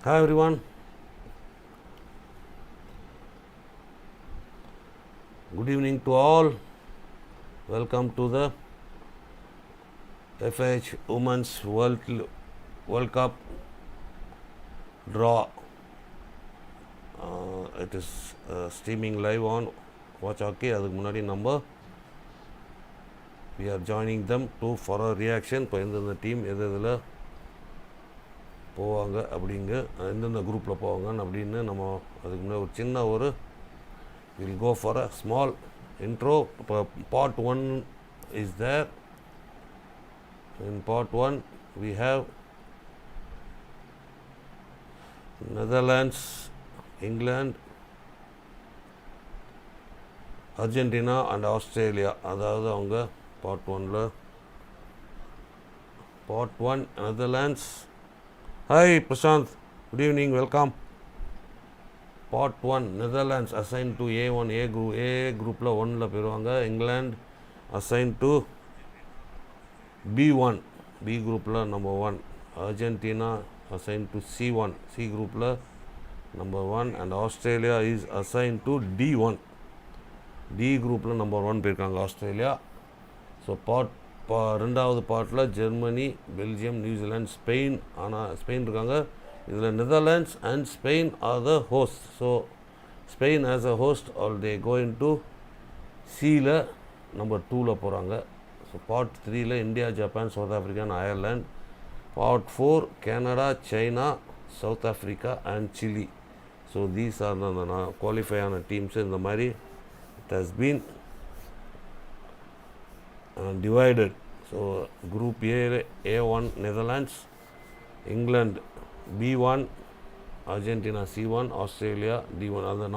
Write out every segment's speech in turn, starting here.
Hi everyone. Good evening to all. Welcome to the FIH Women's World Cup draw. It is streaming live on Watch OK. அதுக்கு முன்னாடி நம்ம we are joining them for a reaction. இப்போ எந்தெந்த team எதில் போவாங்க அப்படிங்க எந்தெந்த குரூப்பில் போவாங்க அப்படின்னு நம்ம அதுக்கு முன்னாடி ஒரு சின்ன ஒரு we'll go for a small intro. Part 1 is there. In part 1 we have Netherlands, England, Argentina and Australia. அதாவது அவங்க part 1ல part 1 Netherlands. Hi Prashant, good evening, welcome. Part 1 Netherlands assigned to A1 A groupல 1ல போயிருவாங்க. England assigned to B1 B groupல number 1. Argentina assigned to C1 C groupல number 1 and Australia is assigned to D1 D groupல number 1 போயிருக்காங்க Australia. So ரெண்டாவது பார்ட்டில் Germany, Belgium, New Zealand, Spain. ஆனால் Spain இருக்காங்க. இதில் Netherlands and Spain are the host. So Spain as a host all they going to சியில் number 2ல் போகிறாங்க. So part 3ல் India, Japan, south Africa and Ireland. Part 4 Canada, China, south Africa and Chile. So these are the qualify ஆன teams. இந்த மாதிரி it has been divided. So group A1 Netherlands, England B1, Argentina C1, Australia D1. other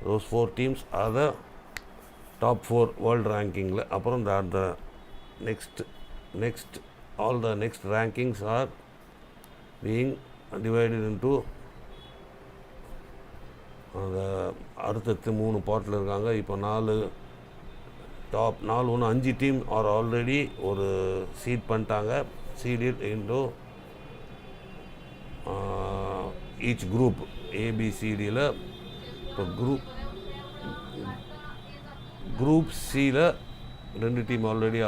those 4 teams are the top 4 world ranking. Aprom the next all the next rankings are being divided into அடுத்த 3 பார்ட்டில் இருக்காங்க. இப்போ 4 top 5 team are already ஒரு seed பண்ணிட்டாங்க. Seeded into each group ஏபிசிடியில். இப்போ group சியில் 2 team already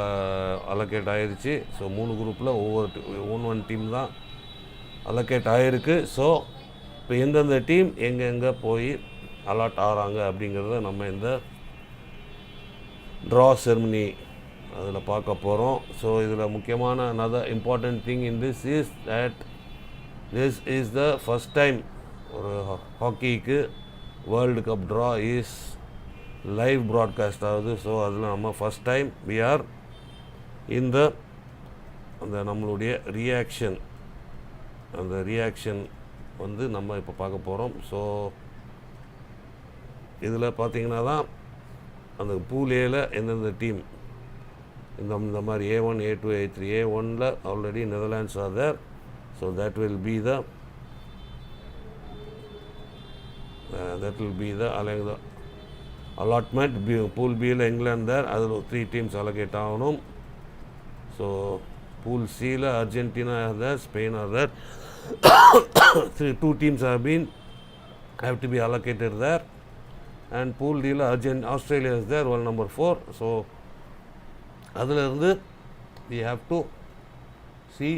allocate ஆகிருச்சு. ஸோ 3 குரூப்பில் ஒவ்வொரு டீம் தான் அலோகேட் ஆகிருக்கு. ஸோ இப்போ எந்தெந்த டீம் எங்கெங்கே போய் அலாட் ஆகிறாங்க அப்படிங்கிறத நம்ம இந்த ட்ரா செர்மனி அதில் பார்க்க போகிறோம். ஸோ இதில் முக்கியமான another important thing in this is that this is the first time ஒரு ஹாக்கிக்கு world cup draw is live broadcast ஆகுது. ஸோ அதில் நம்ம ஃபஸ்ட் டைம் we are இந்த அந்த நம்மளுடைய ரியாக்ஷன் வந்து நம்ம இப்போ பார்க்க போகிறோம். ஸோ இதில் பார்த்தீங்கன்னா தான் அந்த பூல் ஏல எந்தெந்த டீம் இந்த மாதிரி A1 A2 A3 A1ல already Netherlands are there. So that will be the allotment. Pool பியில் இங்கிலாந்து தேர், அதில் 3 டீம்ஸ் அலோகேட் ஆகணும். ஸோ பூல் சியில் Argentina are there, Spain are there. 2 teams have to be allocated there. And pool deal Australia is there, world number 4. So அதிலிருந்து we have to see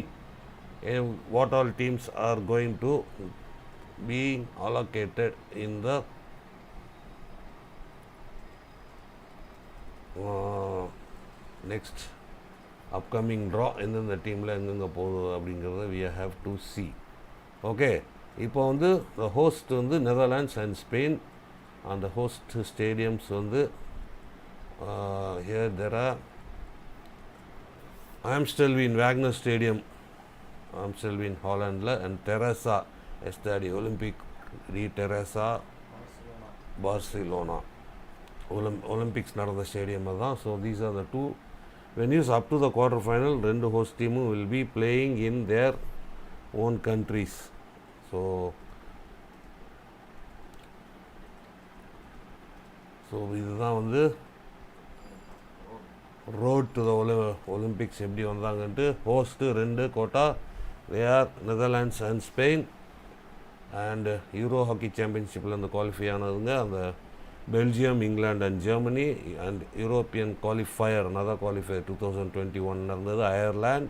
what all teams are going to be allocated in the next upcoming draw. எந்தெந்த டீமில் எங்கெங்கே போகுது அப்படிங்கிறத we have to see. Okay, இப்போ வந்து the host வந்து Netherlands and Spain. அந்த ஹோஸ்ட் ஸ்டேடியம்ஸ் வந்து here there are Amstelveen Wagner Stadium, Amstelveen ஹாலண்டில், and Terrassa Estadio Olympic de Terrassa Barcelona Olympics நடந்த ஸ்டேடியம் தான். So these are the 2 venues up to the quarter final. 2 host teams will be playing in their own countries. ஸோ இதுதான் வந்து road to the Olympics எப்படி வந்தாங்கன்ட்டு host 2 quota they are Netherlands and Spain and Euro Hockey Championshipல அந்த qualify ஆனதுங்க அந்த Belgium, England and Germany and European qualifier another qualifier 2021 நடந்தது Ireland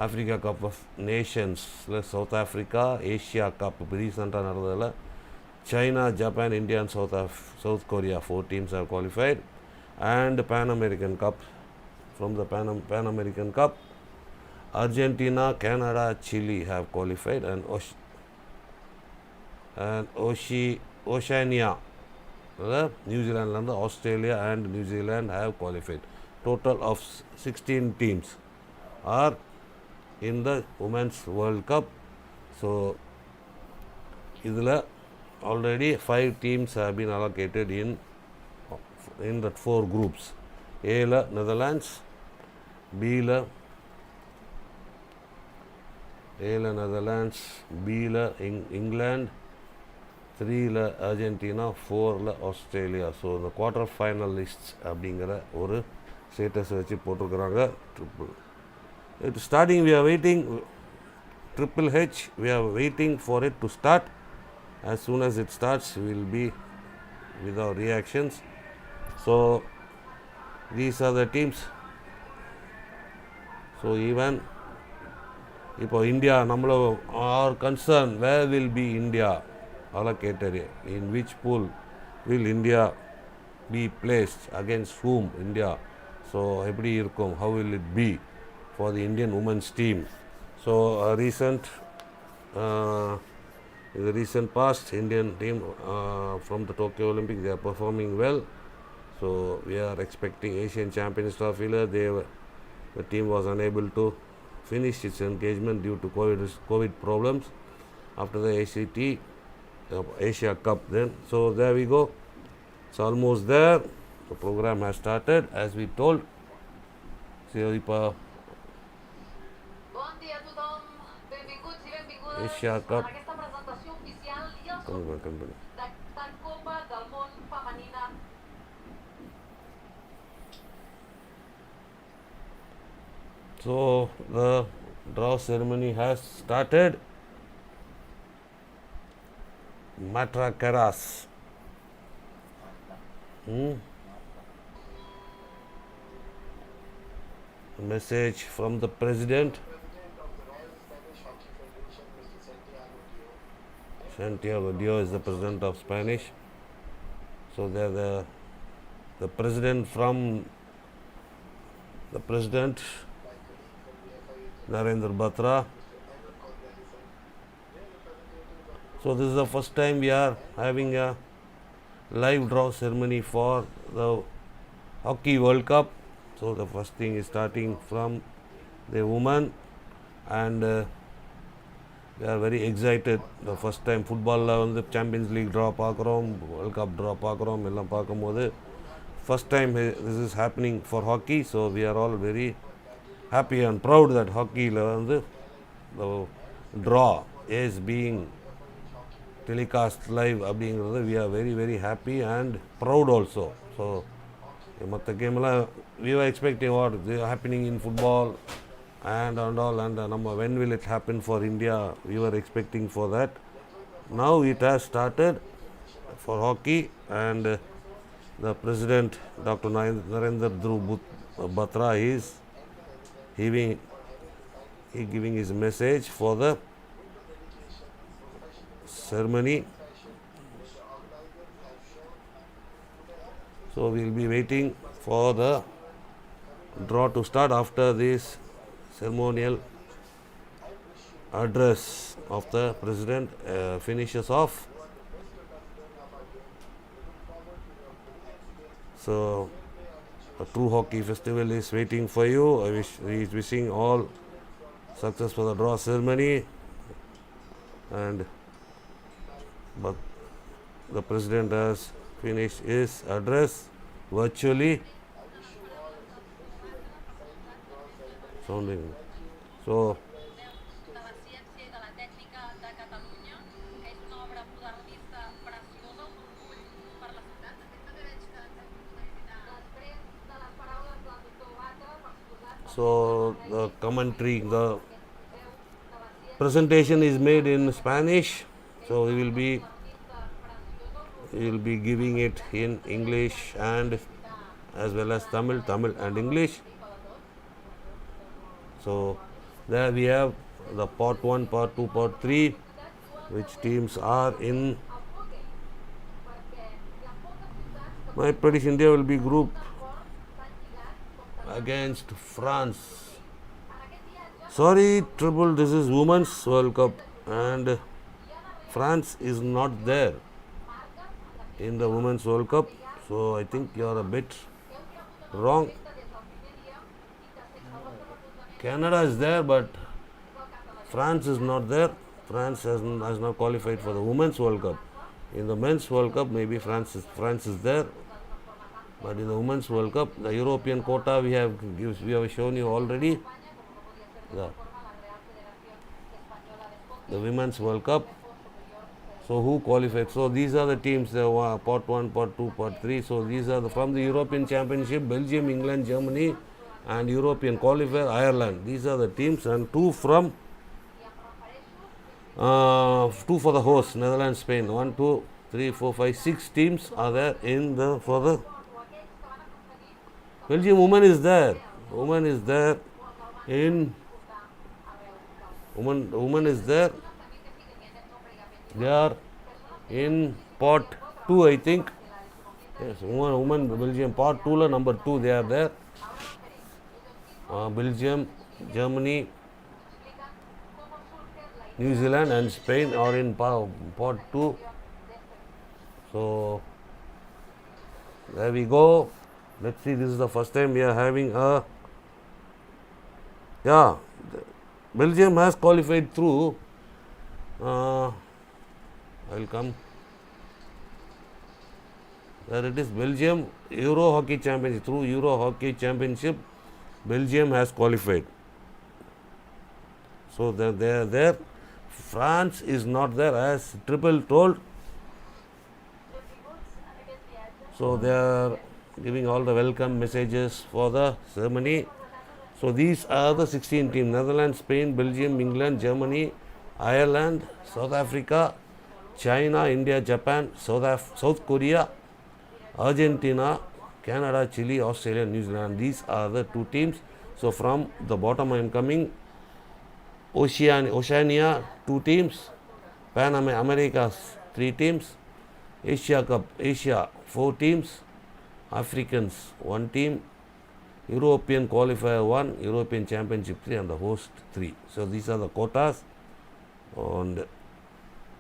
Africa Cup of Nations South Africa Asia Cup ரீசெண்டாக நடந்ததில் China, Japan, India and South Korea 4 teams have qualified and Pan American Cup from the Pan American Cup Argentina, Canada, Chile have qualified and Oceania New Zealand, Australia and New Zealand have qualified. Total of 16 teams are in the Women's World Cup. So, idhula already 5 teams have been allocated in the 4 groups. A la Netherlands, B la Netherlands, B la England, 3 la Argentina, 4 la Australia. So the quarter finalists அப்படிங்கிற ஒரு status வச்சு போட்டிருக்கிறாங்க. Starting we are waiting Triple H, we are waiting for it to start. As soon as it starts we will be with our reactions. So these are the teams. So even இப்போ India நம்மள our concern where will be India allocated, in which pool will India be placed, against whom India, so எப்படி இருக்கும், how will it be for the Indian women's team. So in the recent past Indian team from the Tokyo Olympics they are performing well, so we are expecting Asian Champions Trophy. The team was unable to finish its engagement due to COVID problems after the Asia Cup then. So there we go, it's almost there, the program has started as we told. Asia Cup so the draw ceremony has started. Matracaras. Message from the president. Santiago Dio is the president of Spanish. So they are the president from the president Narendra Batra. So this is the first time we are having a live draw ceremony for the Hockey World Cup. So the first thing is starting from the women and we are very excited. The first time football la the Champions League draw paakrom, World Cup draw paakrom ellam paakumbodhu first time this is happening for hockey, so we are all very happy and proud that hockey la the draw is being telecast live அப்படிங்கிறது we are very very happy and proud also. So மற்ற கேம்லாம் we were expecting what is happening in football and all and when will it happen for India, we were expecting for that. Now it has started for hockey and the president Dr. Narendra Dhruv Batra is giving his message for the ceremony. So we will be waiting for the draw to start after this ceremonial address of the president finishes off. So a true hockey festival is waiting for you. He is wishing all success for the draw ceremony, but the president has finished his address virtually. Sounding. So So the commentary, the presentation is made in Spanish. So we will be giving it in English and as well as Tamil and English. So there we have the part 1, part 2, part 3, which teams are in. My prediction, India will be grouped against France. Sorry, Triple, this is Women's World Cup and France is not there in the Women's World Cup. So I think you are a bit wrong. Canada is there, but France is not there. France has not qualified for the Women's World Cup. In the Men's World Cup, maybe France is there, but in the Women's World Cup, the European quota we have shown you already. The Women's World Cup. So who qualified? So these are the teams. Part 1, part 2, part 3. So these are from the European Championship: Belgium, England, Germany, and European qualifier Ireland. These are the teams, and two for the host, Netherlands, Spain. 1, 2, 3, 4, 5, 6 teams are there for the Belgium. Women is there. Women is there They are in part 2, I think. Yes, women Belgium part 2 number 2 they are there. Belgium, Germany, New Zealand and Spain are in part 2. So there we go. Let's see, this is the first time we are having Belgium has qualified through. I will come. There it is, Belgium Euro Hockey Championship. Through Euro Hockey Championship, Belgium has qualified. So they are there. France is not there, as Triple told. So they are giving all the welcome messages for the ceremony. So these are the 16 teams: Netherlands, Spain, Belgium, England, Germany, Ireland, South Africa, China, India, Japan, South Korea, Argentina, Canada, Chile, Australia, New Zealand. These are the 2 teams. So from the bottom I am coming. Oceania 2 teams, Pan Americas 3 teams, Asia Cup, Asia 4 teams, Africans 1 team, European qualifier 1, European Championship 3, and the host 3. So these are the quotas, and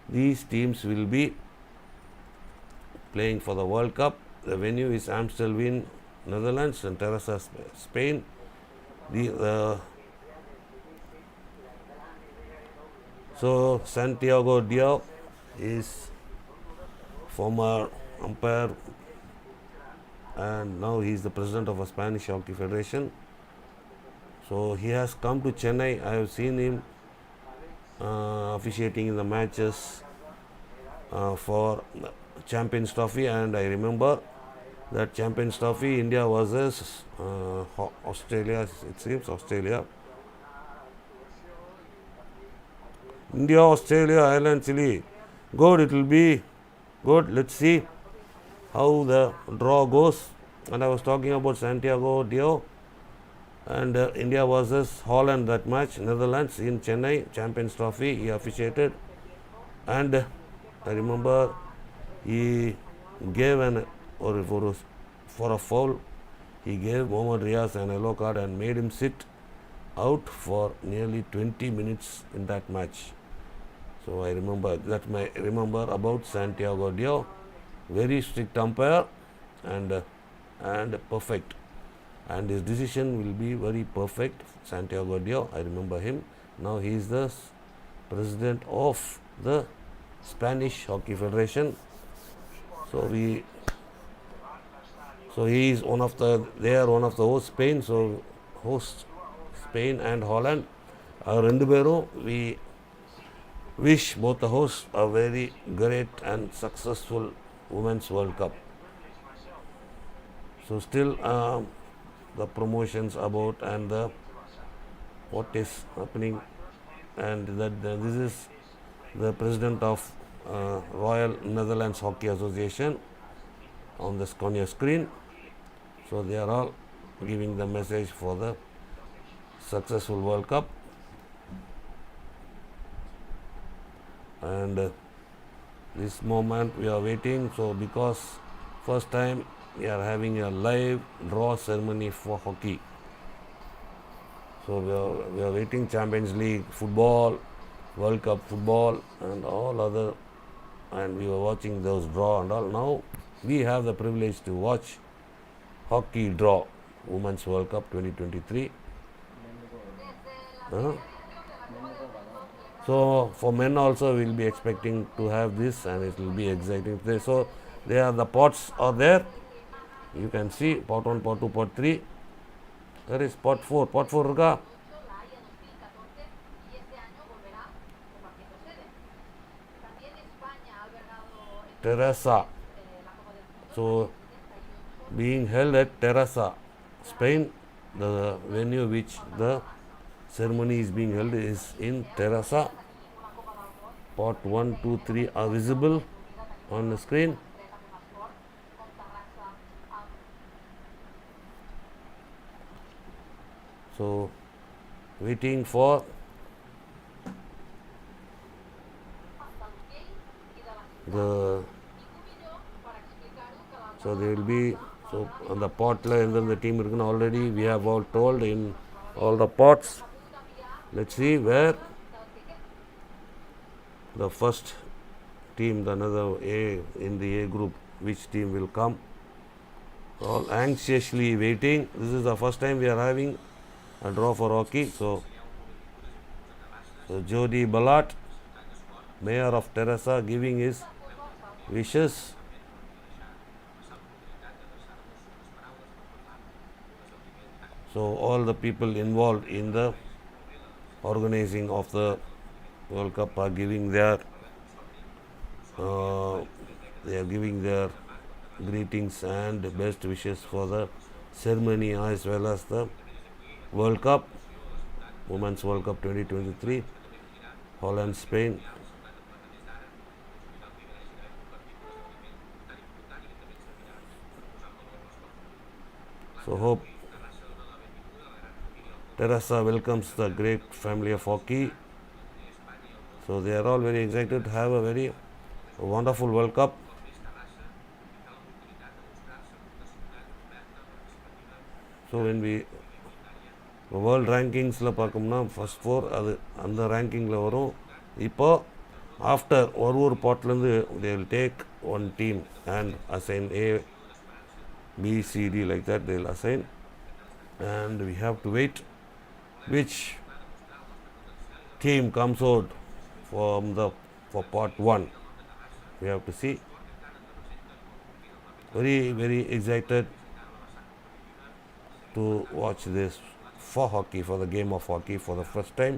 these teams will be playing for the World Cup. The venue is Amstelveen, Netherlands, and Terrassa, Spain. So Santiago Diao is former umpire, and now he is the president of a Spanish Hockey Federation. So he has come to Chennai. I have seen him officiating in the matches for Champions Trophy, and I remember that Champions Trophy, India versus Australia. It seems Australia. India, Australia, Ireland, Chile. Good, it will be good. Let's see how the draw goes. And I was talking about Santiago Dio and India versus Holland, that match, Netherlands in Chennai, Champions Trophy. He officiated, and I remember he gave for a foul. He gave Mohammad Riaz an yellow card and made him sit out for nearly 20 minutes in that match. So I remember about Santiago Dio. Very strict umpire and perfect, and his decision will be very perfect. Santiago Dio, I remember him. Now he is the president of the Spanish Hockey Federation. So he is they are one of the host Spain. So host Spain and Holland are rendu perum. We wish both the hosts a very great and successful Women's World Cup. So still the promotions about and the what is happening, and this is the president of Royal Netherlands Hockey Association on your screen. So they are all giving the message for the successful World Cup, and this moment we are waiting. So because first time we are having a live draw ceremony for hockey. So we are waiting Champions League football, World Cup football, and all other, and we were watching those draw and all. Now we have the privilege to watch hockey draw, Women's World Cup 2023. So for men also we'll be expecting to have this, and it will be exciting. So there are the pots are there. You can see pot 1, pot 2, pot 3. There is pot 4. Pot 4 ruga. Teresa. So being held at Teresa, Spain. The venue which the ceremony is being held is in Teresa. Pot 1, 2, 3 are visible on the screen. So waiting for the, so there will be, so on the pot and then the team already we have all told in all the pots. Let's see where the first team, the another A in the A group, which team will come. All anxiously waiting. This is the first time we are having a draw for hockey. So Jody Ballat, mayor of Teresa, giving his wishes. So all the people involved in the organizing of the World Cup are giving their greetings and best wishes for the ceremony as well as the World Cup, Women's World Cup 2023, Holland, Spain. So hope Teresa welcomes the great family of hockey. So they are all very excited to have a very wonderful World Cup. So when we world rankings பார்க்கோம்னா first 4 அது அந்த rankingல வரும். இப்போ after ஒரு potலேருந்து they will take one team and assign A, B, C, D like that they will assign, and we have to wait which team comes out for part 1. We have to see. Very excited to watch this for hockey, for the game of hockey for the first time.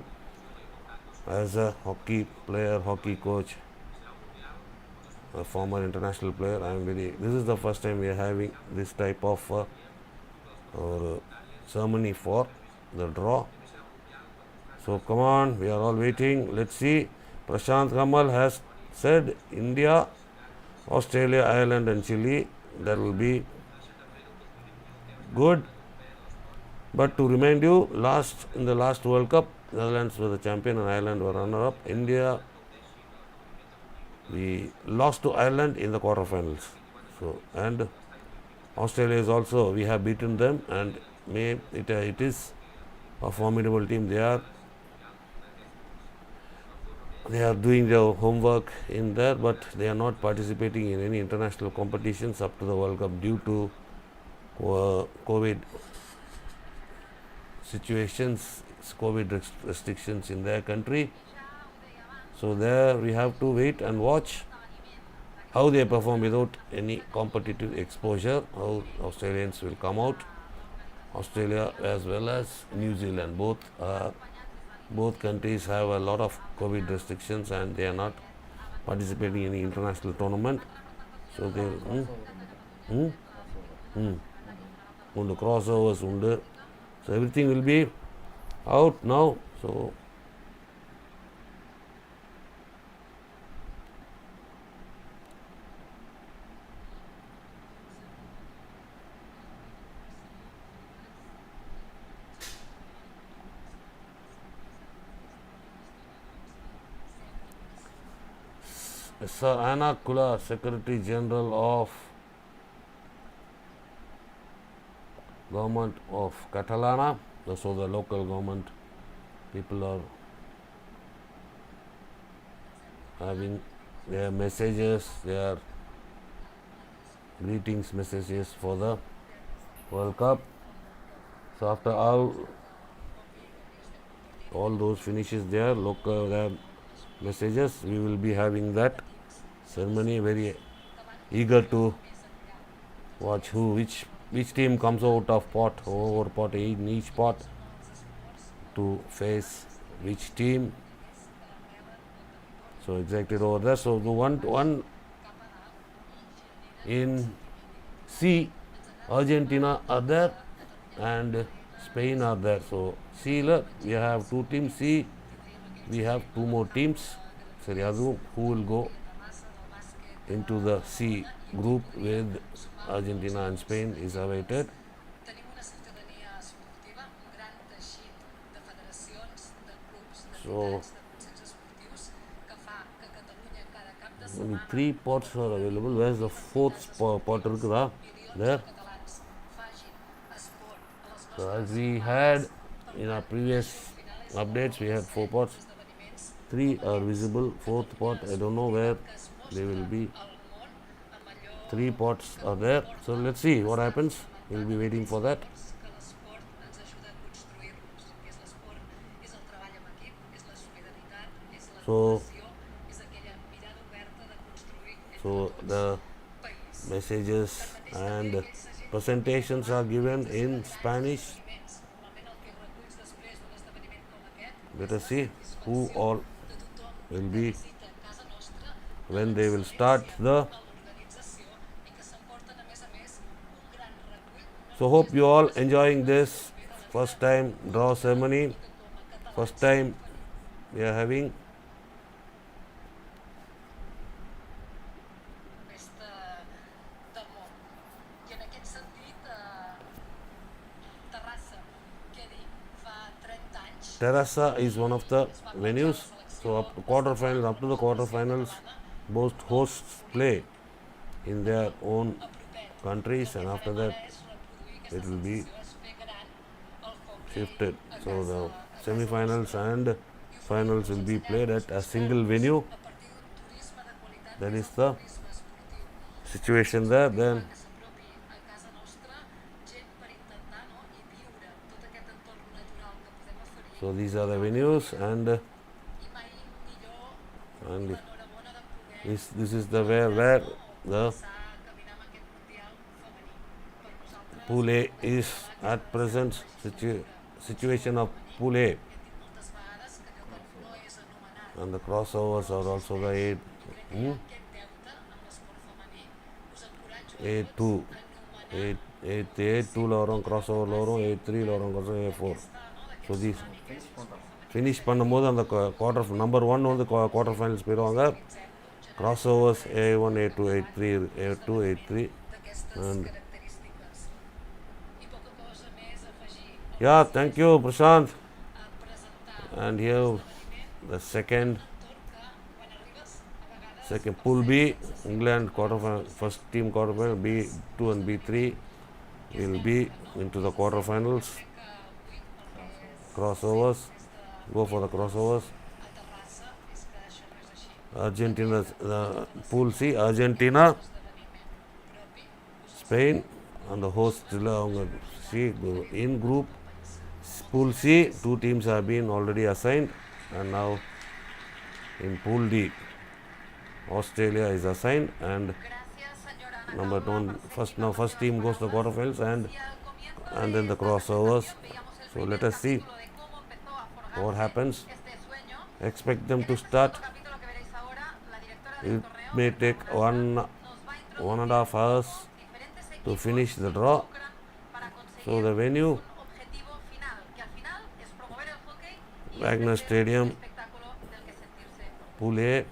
As a hockey player, hockey coach, a former international player, this is the first time we are having this type of ceremony for the draw. So come on, we are all waiting. Let's see. Prashant Kamal has said India, Australia, Ireland and Chile. That will be good. But to remind you, in the last World Cup, Netherlands were the champion and Ireland were runner-up. India, we lost to Ireland in the quarterfinals. So, and Australia is also, we have beaten them, and it is a formidable team. They are doing their homework in there, but they are not participating in any international competitions up to the World Cup due to COVID situations, COVID restrictions in their country. So there we have to wait and watch how they perform without any competitive exposure, how Australians will come out. Australia as well as New Zealand, both countries have a lot of COVID restrictions and they are not participating in any international tournament. So they the crossovers. So everything will be out now. So Sir Anna Kula, Secretary General of Government of Catalana, so the local government people are having their messages, their greetings messages for the World Cup. So after all those finishes their local their messages, we will be having that ceremony. Very eager to watch which team comes out of pot over pot in each pot to face which team. So exacted over there. So the one in C, Argentina are there and Spain are there. So C we have two teams. C we have two more teams. So who will go into the C group with Argentina and Spain is awaited. So only 3 pots are available. Where's the fourth pot? There. So as we had in our previous updates, we had 4 pots. 3 are visible. Fourth pot, I don't know where they will be. 3 pots are there. So let's see what happens. We'll be waiting for that. So the messages and presentations are given in Spanish. Let us see who all will be when they will start the. So hope you all enjoying this first time draw ceremony. First time we are having. Terrassa is one of the venues. So up to the quarterfinals, both hosts play in their own countries, and after that it will be shifted. So the semi-finals and finals will be played at a single venue. That is the situation there. Then so these are the venues, and this is the where the Pool A is at present situation of Pool A, and the crossovers are also the A2 crossover A3 crossover A4. So these finish பண்ணும்போது அந்த quarter number 1 வந்து quarter finals போயிடுவாங்க. Crossovers A1 A2 A3 A2 A3 and yeah, thank you Prashant. And here the second Pool B, England quarterfinal, first team quarterfinal, B2 and B3 will be into the quarterfinals. Crossovers, go for the crossovers. Argentina, Pool C, Argentina, Spain, and the host C in group. Pool C, 2 teams have been already assigned, and now in Pool D, Australia is assigned, and number 1 first team goes to the quarterfinals, and then the crossovers. So let us see what happens. Expect them to start. It may take 1.5 hours to finish the draw. So the venue Wagner Stadium, Pool A.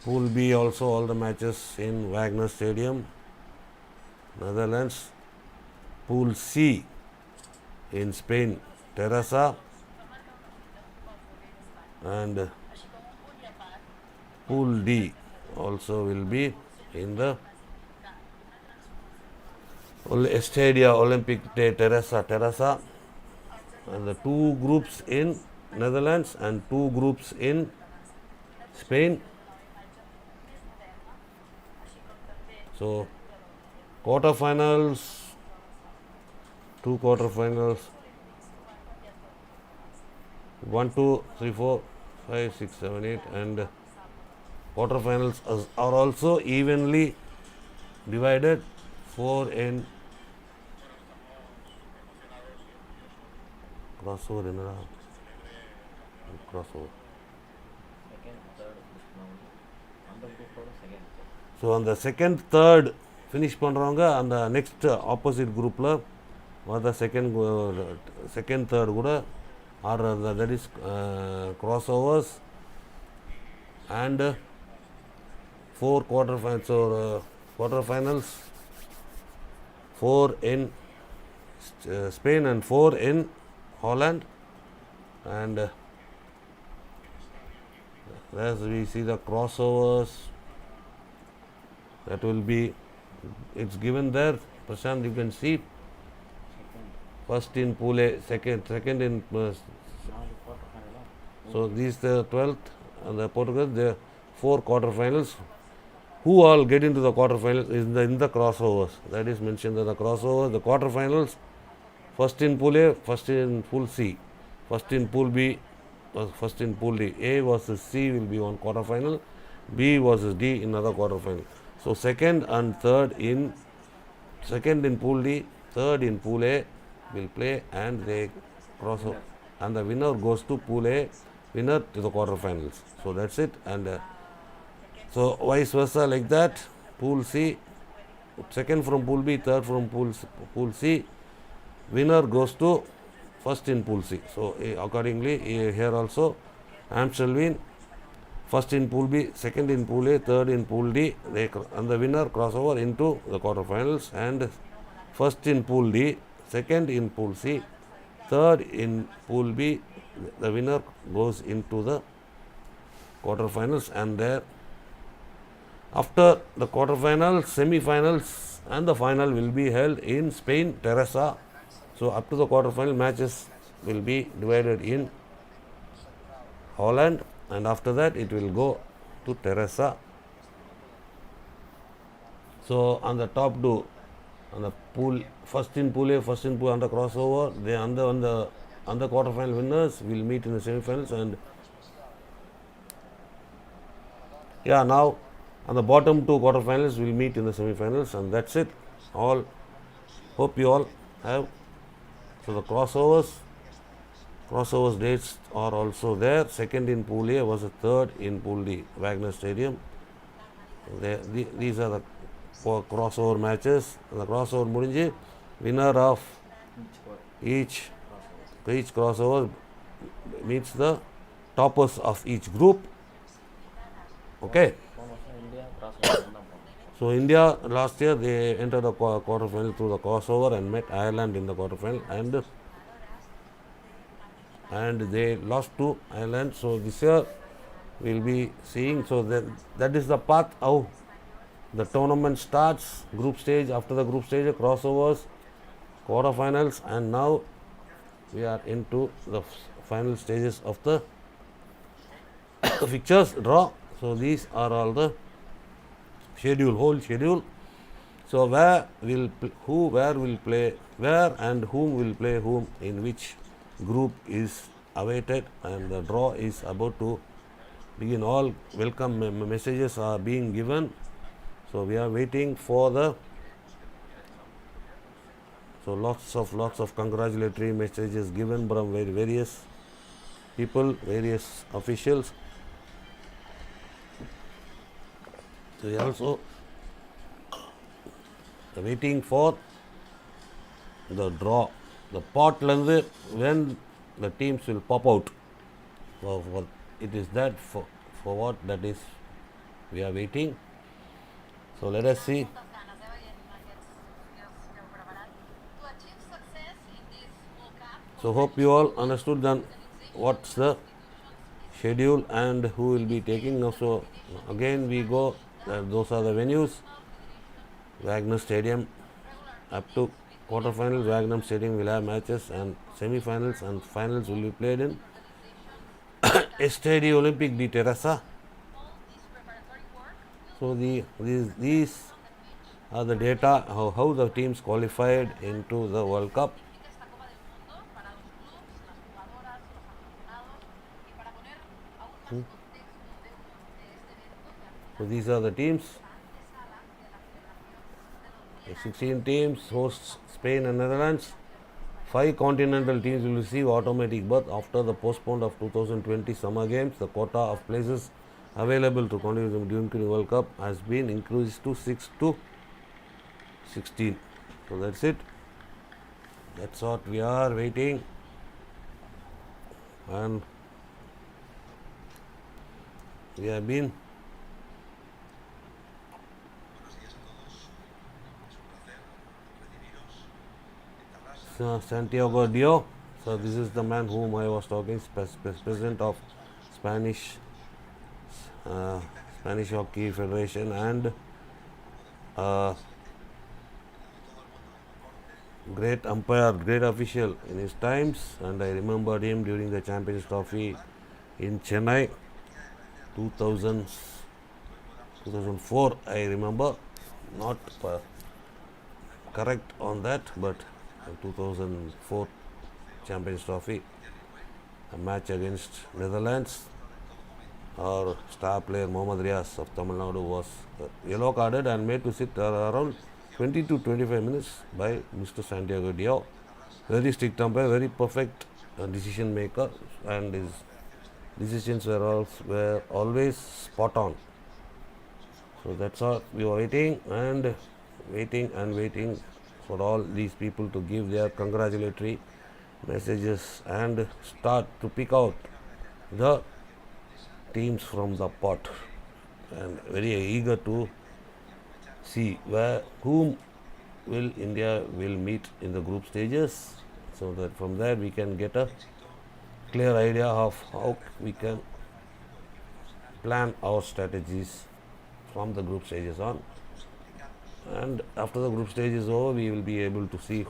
Pool B also all the matches in Wagner Stadium, Netherlands. Pool C in Spain, Terrassa, and Pool D also will be in the Estadia Olympic de Terrassa, and the two groups in Netherlands and two groups in Spain. So quarterfinals, two quarterfinals, 1, 2, 3, 4, 5, 6, 7, 8, and quarterfinals are also evenly divided. 4 in crossover, crossover. So on the second, third finish பண்றவங்க அந்த next opposite groupல the second third கூட ஆடுறது, that is crossovers and 4 quarterfinals. So quarterfinals 4 in Spain and 4 in Holland, and as we see the crossovers, that will be, it's given there, Prashant, you can see first in Pool A, second in so these the 12th and the Portugal, the 4 quarterfinals. Who all get into the quarterfinals in the crossovers, that is mentioned in the crossovers. The quarterfinals, first in Pool A, first in Pool C, first in Pool B, first in Pool D. A versus C will be one quarterfinal, B versus D in another quarterfinal. So second and third in Pool D, third in Pool A will play, and they cross over, and the winner goes to Pool A, winner to the quarterfinals. So that's it, and so vice versa like that. Pool C, second from Pool B, third from Pool C, winner goes to first in Pool C. So accordingly here also Amstelveen, first in Pool B, second in Pool A, third in Pool D, and the winner crossover into the quarterfinals, and first in Pool D, second in Pool C, third in Pool B, the winner goes into the quarterfinals, and there after the quarterfinals, semi-finals and the final will be held in Spain, Terrassa. So up to the quarterfinal matches will be divided in Holland, and after that it will go to Terrassa. So on the top two, on the pool, first in Pool A, first in Pool under crossover, they on the quarterfinal winners will meet in the semi-finals, and now on the bottom two quarterfinals will meet in the semi-finals, and that's it. All hope you all have. So the crossovers dates are also there. Second in Pool A was the third in Pool D, Wagner Stadium. These are the crossover matches. The crossover முடிஞ்சு winner of each crossover meets the toppers of each group. Okay. So India last year they entered the quarterfinal through the crossover and met Ireland in the quarterfinal, and they lost to Ireland. So this year we will be seeing. So that is the path how the tournament starts. Group stage, after the group stage, crossovers, quarterfinals, and now we are into the final stages of the fixtures draw. So these are all the whole schedule. So where and whom will play whom in which group is awaited, and the draw is about to begin. All welcome messages are being given. So we are waiting for lots of congratulatory messages given from various people, various officials. So we also waiting for the draw, the pot when the teams will pop out. For it is that for what that is we are waiting. So let us see. So hope you all understood then what's the schedule and who will be taking. Now, so again we go. Those are the venues. Wagner Stadium up to quarterfinal. Wagner Stadium will have matches and semi-finals and finals will be played in Estadio Olympic de Terrassa. So these are the data how the teams qualified into the World Cup. So these are the teams. The 16 teams hosts Spain and Netherlands. 5 continental teams will receive automatic berth after the postponed of 2020 Summer Games. The quota of places available to continue during the World Cup has been increased to 6 to 16. So that's it. That's what we are waiting. And we have been Santiago Dio. So this is the man whom I was talking, president of Spanish Hockey Federation and great umpire, great official in his times, and I remembered him during the Champions Trophy in Chennai 2004. I remember, not correct on that, but 2004 Champions Trophy, a match against Netherlands. Our star player Mohammad Riaz of Tamil Nadu was yellow carded and made to sit around 20 to 25 minutes by Mr. Santiago Dio. Very strict umpire, very perfect decision maker, and his decisions were always spot on. So that's all. We were waiting and waiting for all these people to give their congratulatory messages and start to pick out the teams from the pot, and very eager to see whom will India will meet in the group stages, so that from there we can get a clear idea of how we can plan our strategies from the group stages on. And after the group stage is over, we will be able to see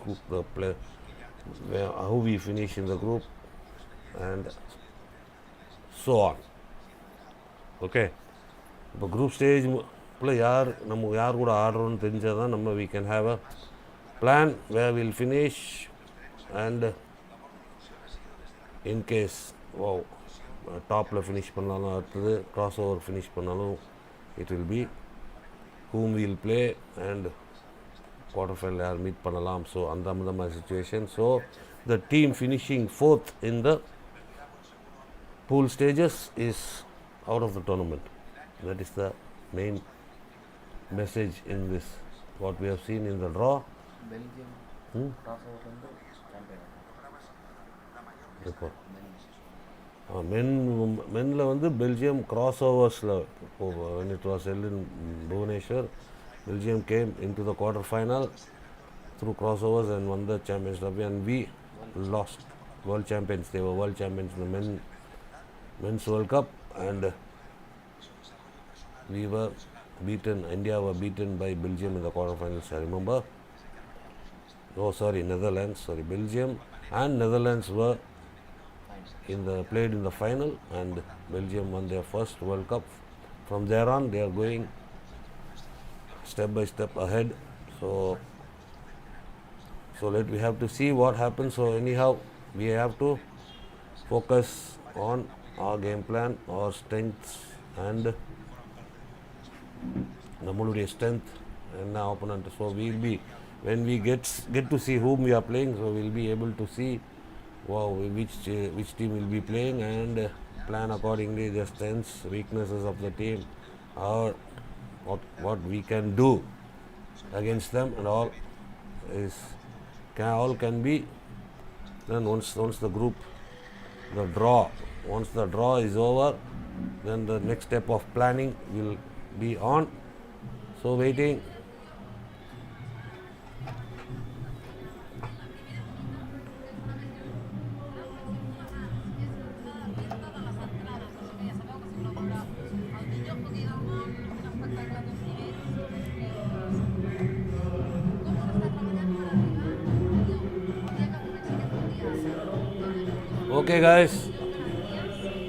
how we finish in the group and so on. Okay, இப்போ group stage நம்ம யார் கூட ஆடுறோன்னு தெரிஞ்சால் தான் we can have a plan where we'll finish, and in case டாப்பில் finish பண்ணாலும் அடுத்தது cross over finish பண்ணாலும் it will be whom we'll play and quarter final யார் மீட் பண்ணலாம். ஸோ அந்த மாதிரி situation. So the team finishing 4th in the pool stages is out of the tournament. That is the main message in this, what we have seen in the draw. மென்னில் வந்து Belgium cross ஓவர்ஸில் when it was held in Bhubaneswar, Belgium came into the quarter final through crossovers and won the Champions Trophy, and we lost. World champions, they were world champions in the men's World Cup, and we were beaten. India were beaten by Belgium in the quarterfinals, I remember. Netherlands. Belgium and Netherlands were played in the final, and Belgium won their first World Cup. From there on, they are going step by step ahead. So we have to see what happens. So anyhow, we have to focus on our game plan, our strengths, and நம்மளுடைய strength and opponent. So we'll be, when we get to see whom we are playing, so we'll be able to see which team will be playing and plan accordingly the strengths, weaknesses of the team, or what we can do against them, and all is all can be. Then once the group, the draw, once the draw is over, then the next step of planning will be on. So waiting. Okay, guys.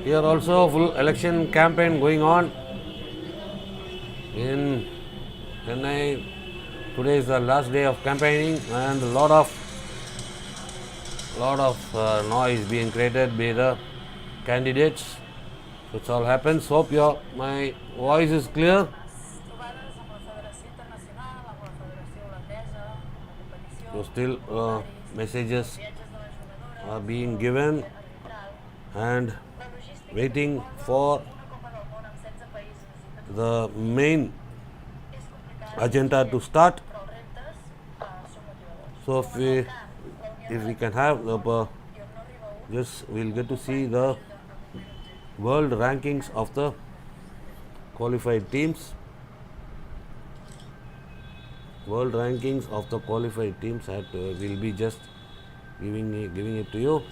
Here also full election campaign going on in Chennai. Today is the last day of campaigning, and a lot of noise being created by the candidates. So it all happens. Hope my voice is clear. So still messages are being given and waiting for the main agenda to start. So if we can have just we'll get to see the world rankings of the qualified teams. World rankings of the qualified teams will be just giving it to you.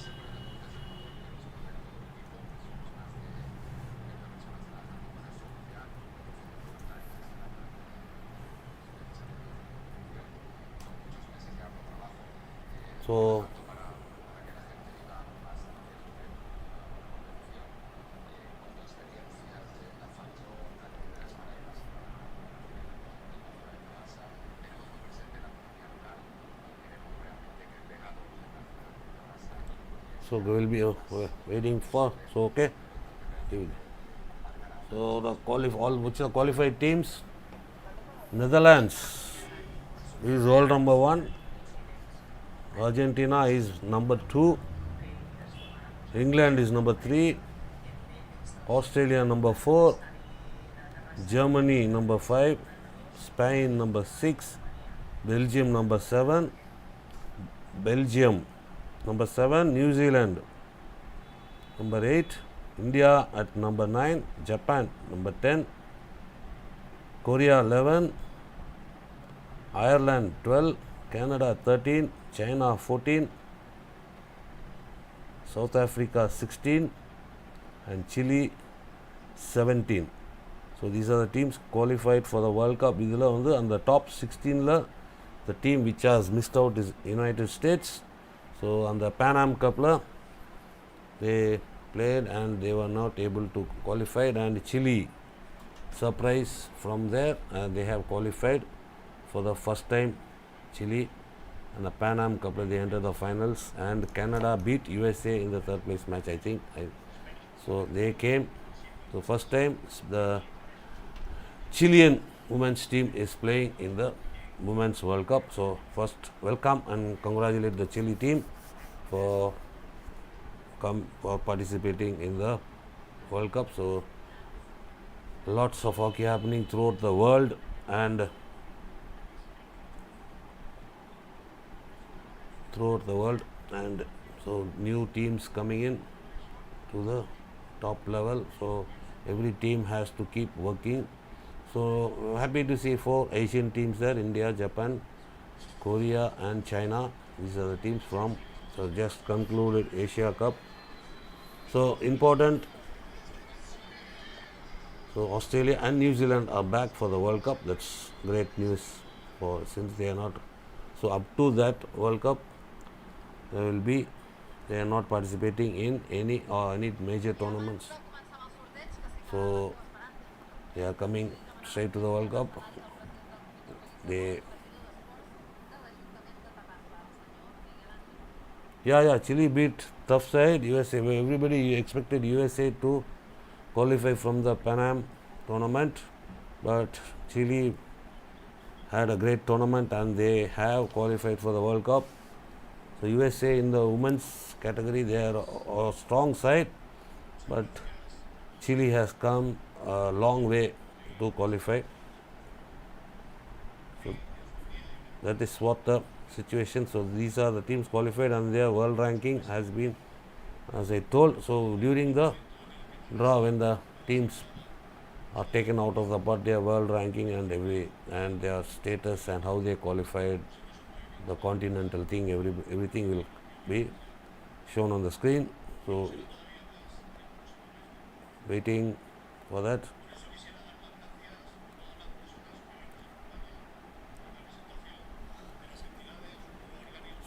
So we will be waiting for. So okay. So the which are qualified teams? Netherlands is world number 1. Argentina is number 2. England is number 3. Australia number 4. Germany number 5. Spain number 6. Belgium number 7. Belgium number 7. New Zealand number 8. India at number 9. Japan number 10. Korea 11. Ireland 12. Canada 13. China 14. South Africa 16. And Chile 17. So these are the teams qualified for the World Cup. And the top 16 the team which has missed out is United States. So on the Pan Am Cup they played and they were not able to qualify, and Chile surprise from there, and they have qualified for the first time. Chile and the Pan Am Cup they entered the finals, and Canada beat USA in the third place match, I think. So they came. So first time the Chilean women's team is playing in the Women's World Cup. So first, welcome and congratulate the Chile team for participating in the World Cup. So lots of hockey happening throughout the world, and so new teams coming in to the top level. So every team has to keep working. So happy to see 4 Asian teams there: India, Japan, Korea and China. These are the teams from just concluded Asia Cup. So important. So Australia and New Zealand are back for the World Cup. That's great news since they are not. So up to that World Cup, they are not participating in any major tournaments. So they are coming straight to the World Cup. Chile beat tough side USA. Everybody expected USA to qualify from the Pan Am tournament, but Chile had a great tournament and they have qualified for the World Cup. So USA in the women's category, they are a strong side, but Chile has come a long way to qualify. So that is what the situation. So these are the teams qualified, and their world ranking has been, as I told. So during the draw, when the teams are taken out of the pot, their world ranking and their status and how they qualified, the continental thing, everything will be shown on the screen. So waiting for that.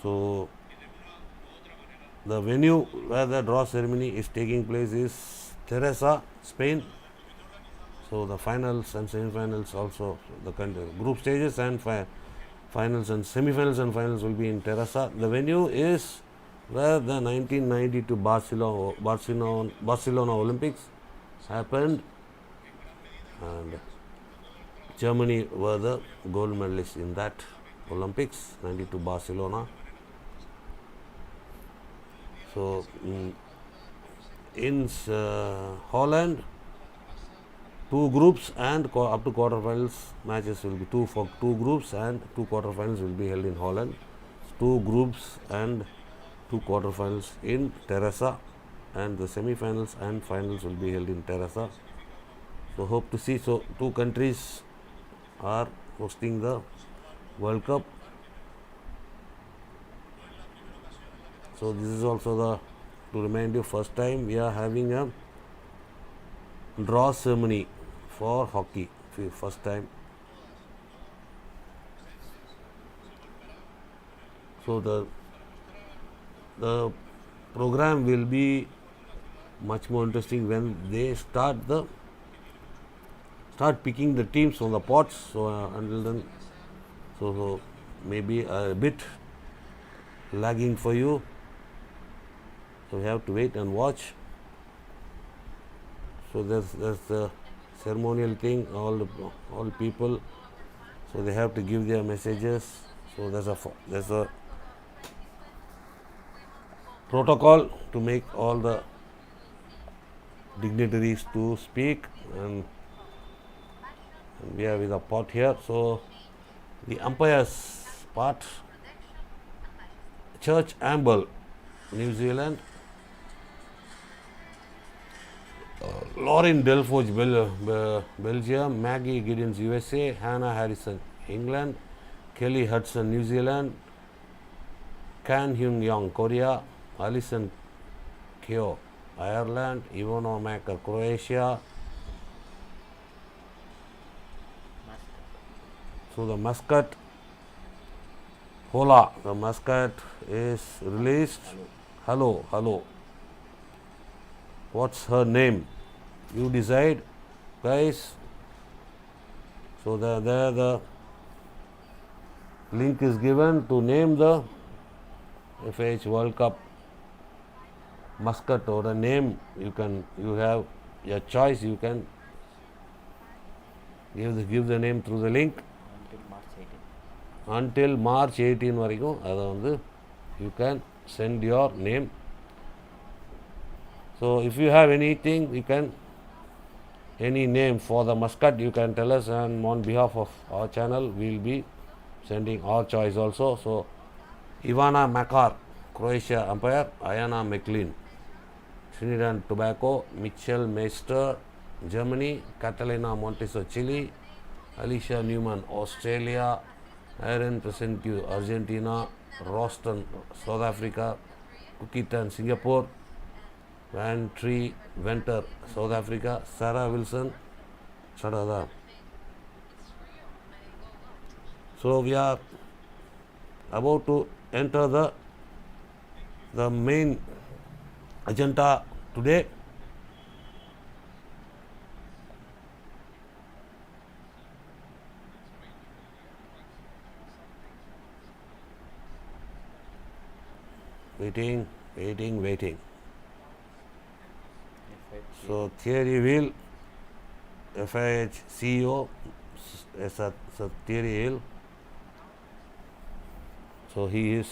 So the venue where the draw ceremony is taking place is Teresa, Spain. So the finals and semi-finals also, the group stages and finals and semi-finals and finals will be in Teresa. The venue is where the 1992 Barcelona Olympics happened, and Germany were the gold medalists in that Olympics, 92 Barcelona. So in Holland, 2 groups and up to quarterfinals matches will be 2 for 2 groups, and 2 quarterfinals will be held in Holland. 2 groups and 2 quarterfinals in Teresa, and the semi-finals and finals will be held in Teresa. So hope to see. So 2 countries are hosting the World Cup. So this is also to remind you, first time we are having a draw ceremony for hockey, first time. So the program will be much more interesting when they start picking the teams from the pots. So until then, so maybe a bit lagging for you. So we have to wait and watch. So there's the ceremonial thing. All people. So they have to give their messages. So there's a protocol to make all the dignitaries to speak, and we are with a pot here. So the umpires part: Church Amble, New Zealand; Lauren Delforge, Belgium; Maggie Giddens, USA; Hannah Harrison, England; Kelly Hudson, New Zealand; Kan Hyun Young, Korea; Alison Keo, Ireland; Ivano Maker, Croatia. So the mascot, Hola, the mascot is released. Hello. What's her name? You decide, guys. So the link is given to name the FIH World Cup mascot or a name. You have your choice. You can give the name through the link. Until March 18 வரைக்கும் அதை வந்து you can send your name. So if you have anything, any name for the mascot, you can tell us, and on behalf of our channel we will be sending our choice also. So Ivana Makar, Croatia umpire; Ayana McLean, Trinidad and Tobago; Mitchell Meister, Germany; Catalina Monteso, Chile; Alicia Newman, Australia; Aaron Presentiu, Argentina; Roston, South Africa; Kukitan, Singapore; Van Tree Venter, South Africa; Sarah Wilson, Sadada. So we are about to enter the main agenda today. Waiting. So Thierry Hill, FIH CEO, Thierry Hill. So he is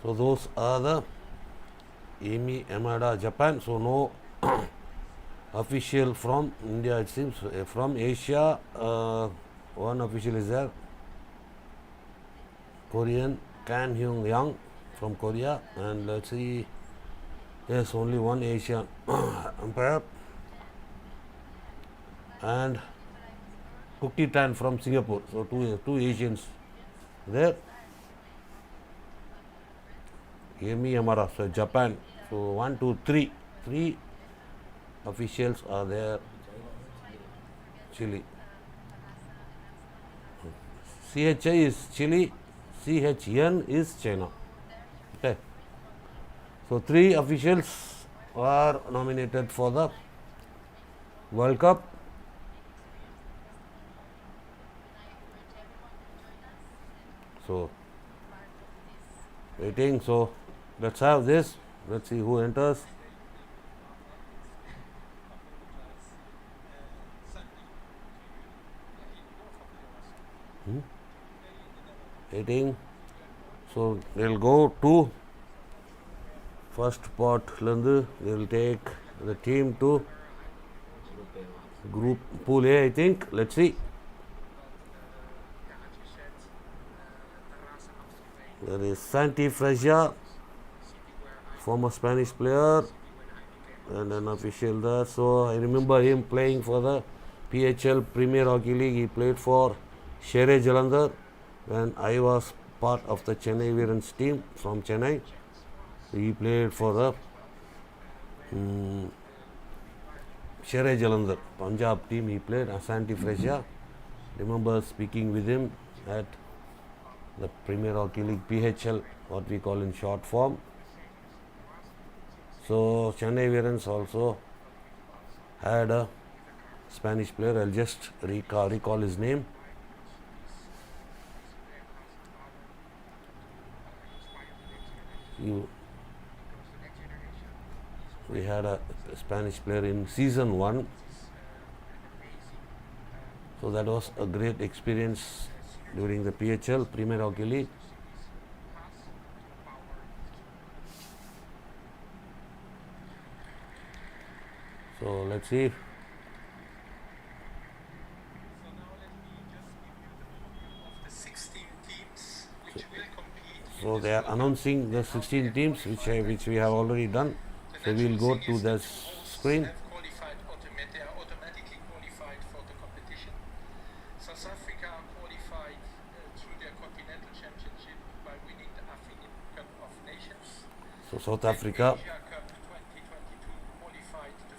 so those are the Emi Yamada, Japan. So no official from India, it seems. From Asia, one official is there, Korean Kan Hyung Young from Korea, and let's see, there's only one Asian umpire, and Kukti Tan from Singapore. So two Asians there. Yemi Yamara, so Japan. So 1, 2, 3. Three officials are there. Chile. CHI is Chile. CHN is China. Okay. So 3 officials are nominated for the World Cup. So waiting. So let's have this. Let's see who enters. Waiting. So they'll go to first pot. They'll take the team to group pool A, I think. Let's see. There is Santi Frasia, former Spanish player, and an official there. So I remember him playing for the PHL Premier Hockey League. He played for Shere Jalandhar when I was part of the Chennai Veerans team from Chennai. He played for the Shere Jalandhar Punjab team. He played. Santi Frasia. Remember speaking with him at the Premier Hockey League, PHL, what we call in short form. So Chennai Veerans also had a Spanish player. I'll just recall his name. We had a Spanish player in season 1. So that was a great experience during the PHL, Premier Hockey League. So let's see. So they are announcing the 16 teams which we have already done. So we will go to the screen. Automatically qualified for the competition. South Africa qualified through their continental championship by winning the African Cup of Nations. So South Africa. Asia Cup 2022 qualified the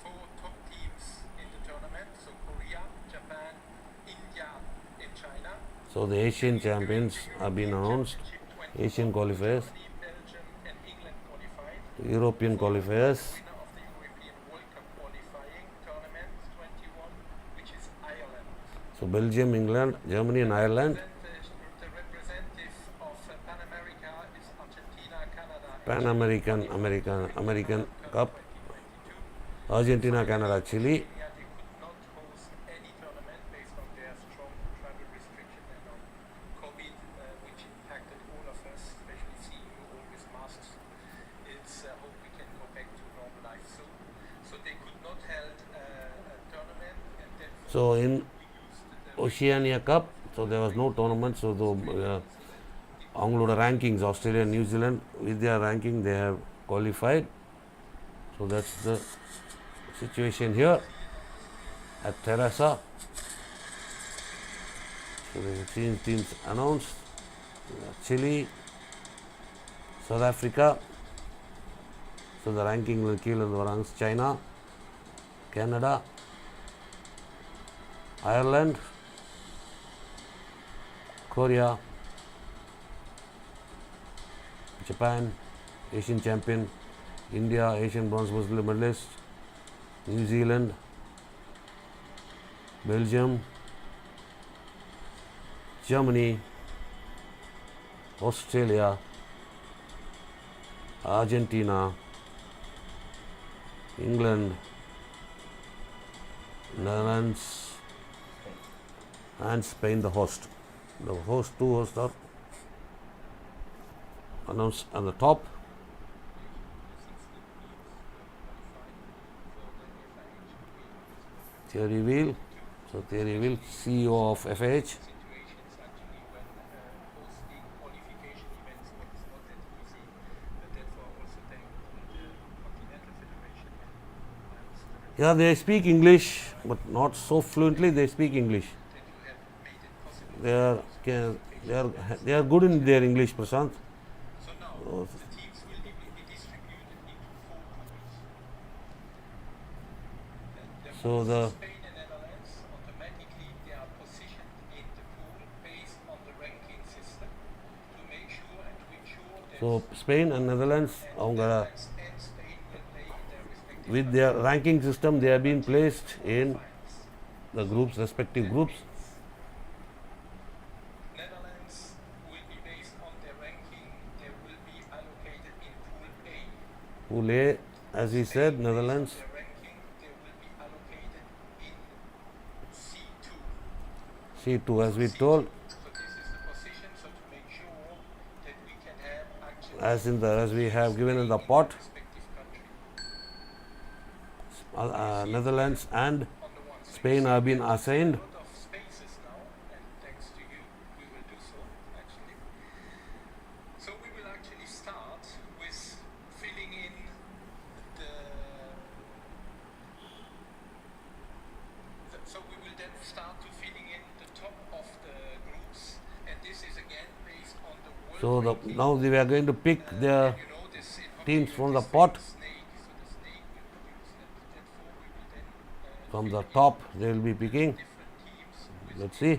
4 top teams in the tournament. So Korea, Japan, India, and China. So the Asian champions have been announced. Asian qualifiers. Belgium and England qualified. European qualifiers. Winner of the European World Cup qualifying tournament 21, which is Ireland. So Belgium, England, Germany and Ireland. The representative of Pan America is Argentina, Canada. American Cup. Argentina, Canada, Chile. They could not host any tournament based on their strong travel restriction and on COVID, which impacted all of us, especially seeing you all with masks. It's hope we can go back to normal life soon. So they could not hold a tournament, and then So in Oceania Cup, so there was no tournament. So the அவங்களோட rankings, Australia and New Zealand, with their ranking they have qualified. So that's the situation here at Terasa. So the 16 teams announced. Chile, South Africa. So the ranking will kill in the ranks. China, Canada, Ireland, Korea, Japan, Asian champion, India, Asian bronze medalist, New Zealand, Belgium, Germany, Australia, Argentina, England, Netherlands, and Spain, the host. The two hosts are announced on the top. Thierry Wheel. So Thierry Wheel, CEO of FIH. situations actually when hosting qualification events what is not that easy. Therefore, also thank the Continental Federation and Yeah, they speak English, but not so fluently. They speak English. that you have made it possible. They are they are good in their English, Prashant. So now the teams will be distributed into 4 pools. And So therefore, the Spain and Netherlands automatically they are positioned in the pool based on the ranking system to make sure and to ensure that so Spain and Netherlands, அவங்க Netherlands and Spain will play in their respective with their ranking system, they have been placed in finals. the groups, respective groups. Netherlands will be based on their ranking. They will be allocated in Pool A. Pool A, as we said, Netherlands. Their ranking, they will be allocated in C2. C2, as we told, So this is the position. So to make sure that we can have actually as we have given in the pot, respective country Netherlands and on the one side. Spain have been assigned. A lot of spaces now, and thanks to you, we will do so actually. So we will actually start with filling in the. So we will then start to filling in the top of the groups, and this is again based on the world So ranking. now we are going to pick the You know this in hockey, teams you from have the this pot. snake. So the snake will produce, and therefore we will then From fill the in top, they will be picking. different teams with Let's see.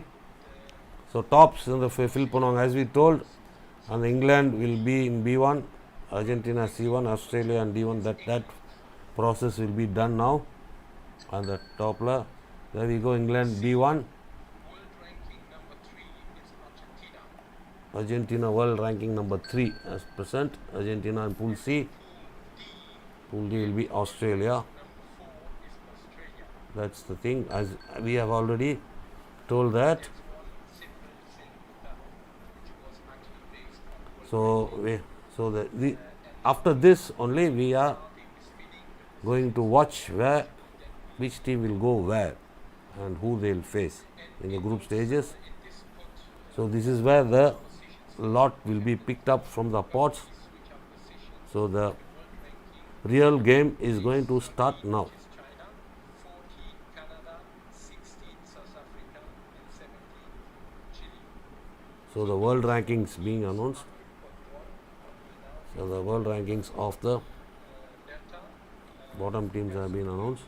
So tops in the fill panong, as we told, and England will be in B1, Argentina C1, Australia and D1. That process will be done now. And the top layer, there we go. England B1, world ranking number 3 is Argentina. Argentina world ranking number 3 as present. Argentina in Pool C. Pool D will be Australia. Number 4 is Australia. That's the thing. As we have already told that. That's one simple thing which was actually based on world So the after this only we are going to watch which team will go where and who they will face in the group stages. So this is where the lot will be picked up from the pots. So the real game is going to start now. China, 14 Canada, 16 South Africa, and 17 Chile. So the world rankings being announced. So the world rankings of the bottom teams have been announced.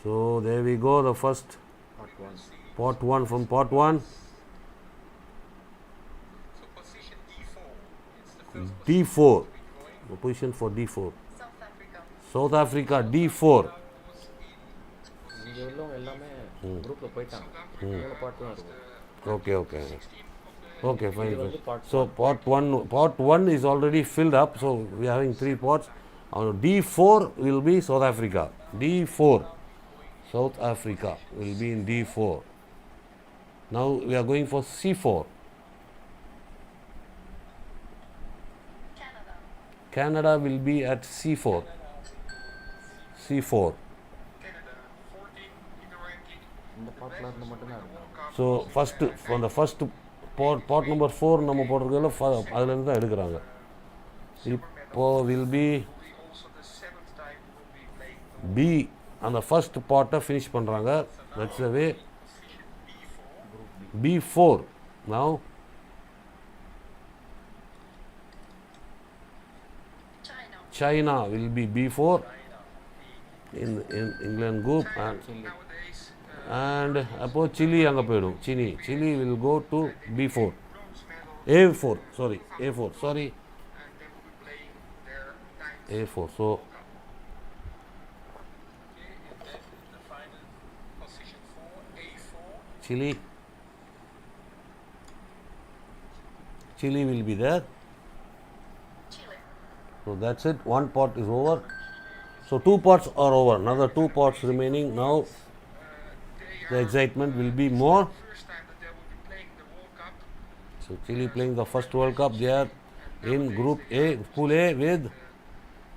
So there we go, the first pot 1 from pot 1. So position D4, it's the first D4, position the position for D4. South Africa. South Africa D4. இங்கே உள்ளவங்க எல்லாமே குரூப்பில் போயிட்டாங்க மூணு பாட்டு தான் இருக்கும் Okay, okay. Okay, fine. இது வந்து fine. part So pot 1 is already filled up. So we are having 3 pots. D4 will be South Africa. D4. South Africa will be in D4. Now we are going for C4. Canada. Canada will be at C4. C4. Canada, 14 in the ranking. இந்த பாட்டில் இருந்து மட்டும்தான் இருக்கும் So first from the first pot number 4 நம்ம போட்டிருக்கல அதுல இருந்து தான் எடுக்கிறாங்க. இப்போ will be Also the 7th time will be playing the B அந்த first pot finish பண்றாங்க. That's the way. position B4. B4 now. China. China will be B4 in England group Nowadays, and அப்போ Chile அங்க போய்டும். Chile will go to B4. bronze medal, A4 sorry A4 sorry and they will be playing their 9th. A4. So Okay, and then the final position 4, A4. Chile will be there. Chile. So that's it. One pot is over. So 2 pots are over. Another 2 pots remaining. Now They the are excitement will be more. first time that they will be playing the World Cup. So Chile playing the first World Cup. They are in Group A, Pool A with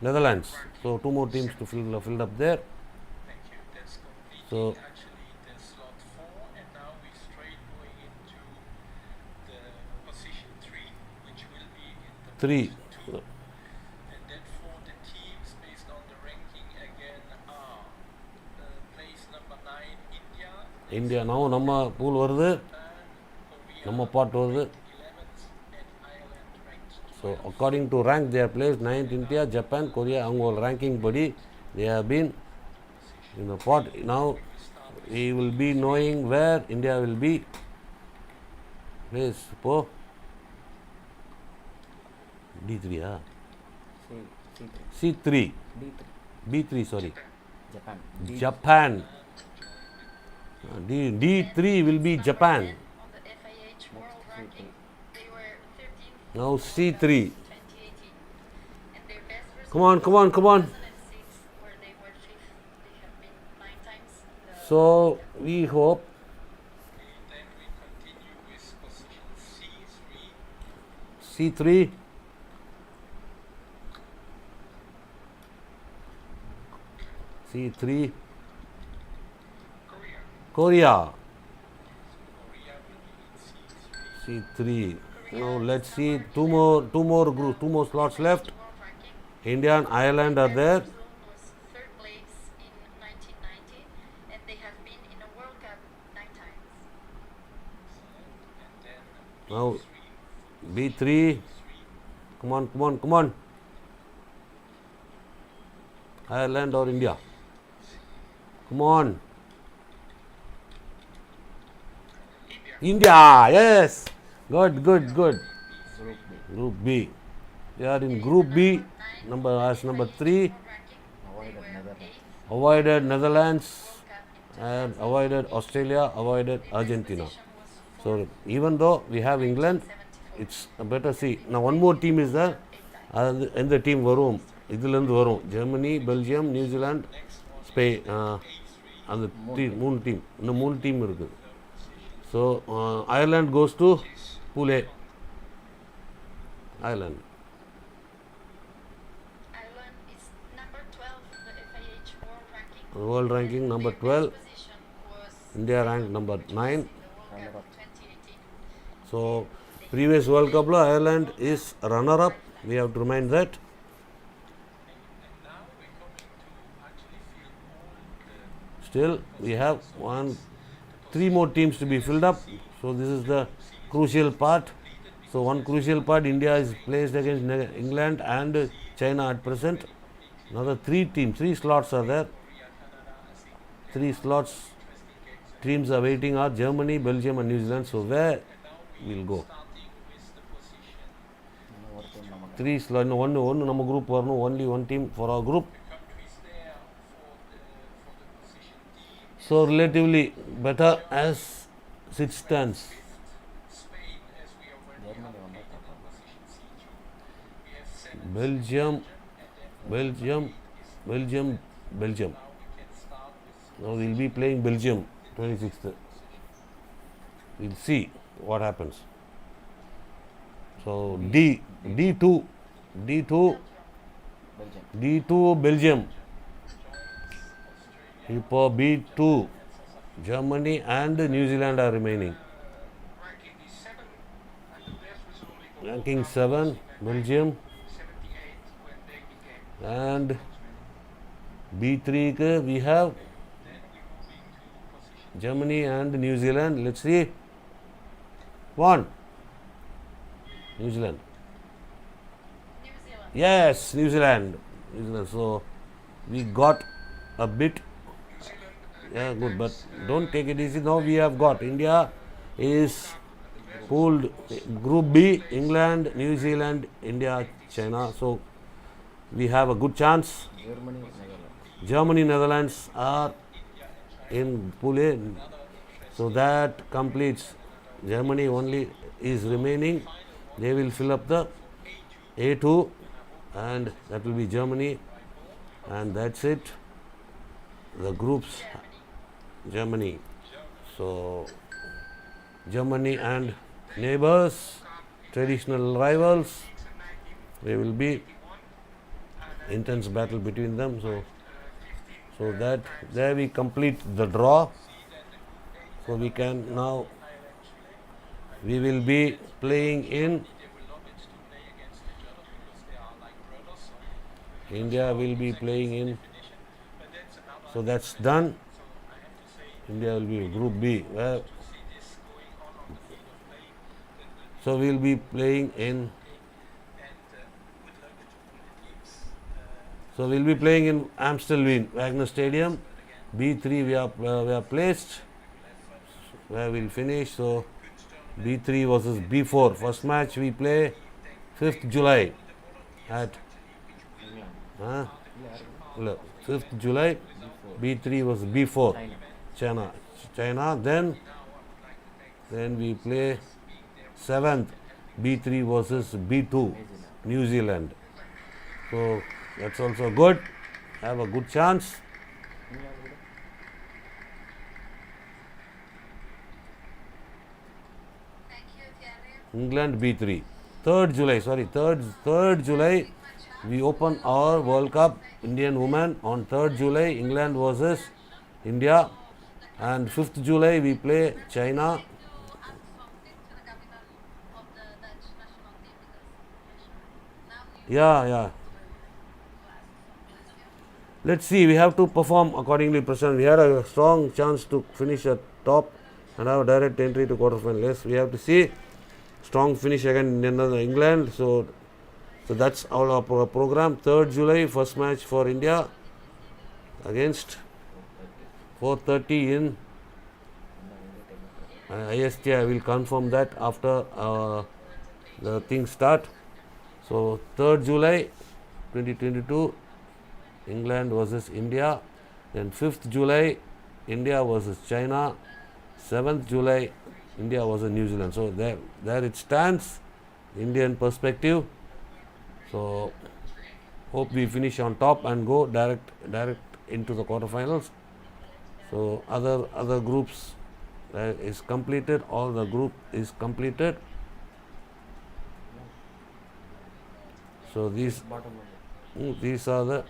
Netherlands. So 2 more teams to fill up there. Thank you. That's complete. So actually the slot 4, and now we straight going into the position 3, which will be in the 3. position 2. And then for the teams based on the ranking again are place number 9 India, India now நம்ம pool வருது, Japan, Korea நம்ம part வருது. ranked 11th, and Ireland ranked 12th. So according to rank they are placed 9th India, Japan, Korea அவங்க ranking படி they have been in the pot. Now we will be knowing where India will be placed. இப்போ D3 C3 C3 D3 B3 sorry Japan Japan D3 will be Japan. On the FIH World Ranking, they were 13th Now C3. 2018. And their best result Come on, come on, come on. 2006, where they were 5th. They have been 9 times. So we hope Then we continue with position C3. C3 C3 Korea. Korea Korea will be in C3. C3. Now let's see two more slots left. World Ranking. India and Ireland are there. Their zone was 3rd place in 1990, and they have been in a World Cup 9 times. And then Now B3. B3. Come on, come on, come on. Ireland or India? Come on. India, yes. Good, good, good. Group B Group B. They are in Group B, number 3. World Ranking. avoided Netherlands Avoided Netherlands Cup in and avoided Australia, avoided Argentina. position was So even though we have England, 74. it's a better see. Now one more team is there. 8 times. எந்த team வரும் இதுலேருந்து வரும் Germany Belgium New Zealand Spain அந்த மூணு team இன்னும் 3 team இருக்குது so Ireland goes to பூலே Ireland Ireland is number 12 in the FIH World Ranking. World ranking number Their 12 best position was India rank number 9 in the World Cup 2018. So previous world கப்பில் Ireland is runner up we have to remind that And now we're coming to actually fill all the still we have 3 more teams to be filled up, so this is the crucial part. So one crucial part, India is placed against England and China at present. Another 3 slots are there. 3 slots teams are waiting are Germany, Belgium and New Zealand. So where we'll go? starting with the position. இன்னும் ஒரு team நமக்கு 3 slots. No, one நம்ம group வரணும். Only one team for our group. Countries there for the position D. So relatively better as it stands. Spain, as we already Germany வந்தால் allocated in பார்க்கலாம் position C2. We have 7 Belgium, Belgium. Belgium. Now we can start with Now we'll be playing Belgium 26th. We'll see what happens. So D2 Belgium D2 Belgium. இப்போ B2 Germany and New Zealand are remaining. ranking is 7, and the best result we got Ranking 7 Belgium 78 when they became. and B3 க்கு we have Then we're moving to position Germany and New Zealand. Let's see. 1 New Zealand. New Zealand. Yes, New Zealand. New Zealand. So we got a bit. Yeah, good, but don't take it easy. Now we have got India is pooled Group B, England, New Zealand, India, China. So we have a good chance. Germany Netherlands Germany, Netherlands are in Pool A. So that completes. Germany only is remaining. They will fill up the A2 and that will be Germany, and that's it. The groups Germany. So Germany and neighbors, traditional rivals, there will be intense battle between them. So So that there we complete the draw. So we can now, we will be playing in, They will love it to play against each other because they are like brothers. So India will be playing in, definition, but that's another. so that's done. So I have to say, India will be Group B. Where, to see this going on the field of play, that will be so we'll be playing in, and good luck to all the teams. so we'll be playing in Amstelveen, Wagner Stadium. B3 we are placed, where we'll finish. So B3 versus B4. First match we play 5th July at huh? Look, 5th July. B3 was B4. China. Then we play 7th. B3 versus B2. New Zealand. So that's also good. Have a good chance. Thank you, Thierry. England B3. 3rd July we open our World Cup Indian women on 3rd July England versus India, and 5th July we play China. To add something to the capital of the Dutch national team because now you Yeah. Let's see, we have to perform accordingly, Prashant. We had a strong chance to finish at top and have a direct entry to quarterfinal. Yes, we have to see strong finish again in England. So that's our program. 3rd July, first match for India against 4:30 in IST. I will confirm that after the things start. So 3rd July 2022, England versus India. Then 5th July, India versus China. 7th July, India versus New Zealand. So there it stands, Indian perspective. So hope we finish on top and go direct into the quarterfinals. So other groups is completed. All the group is completed. So these are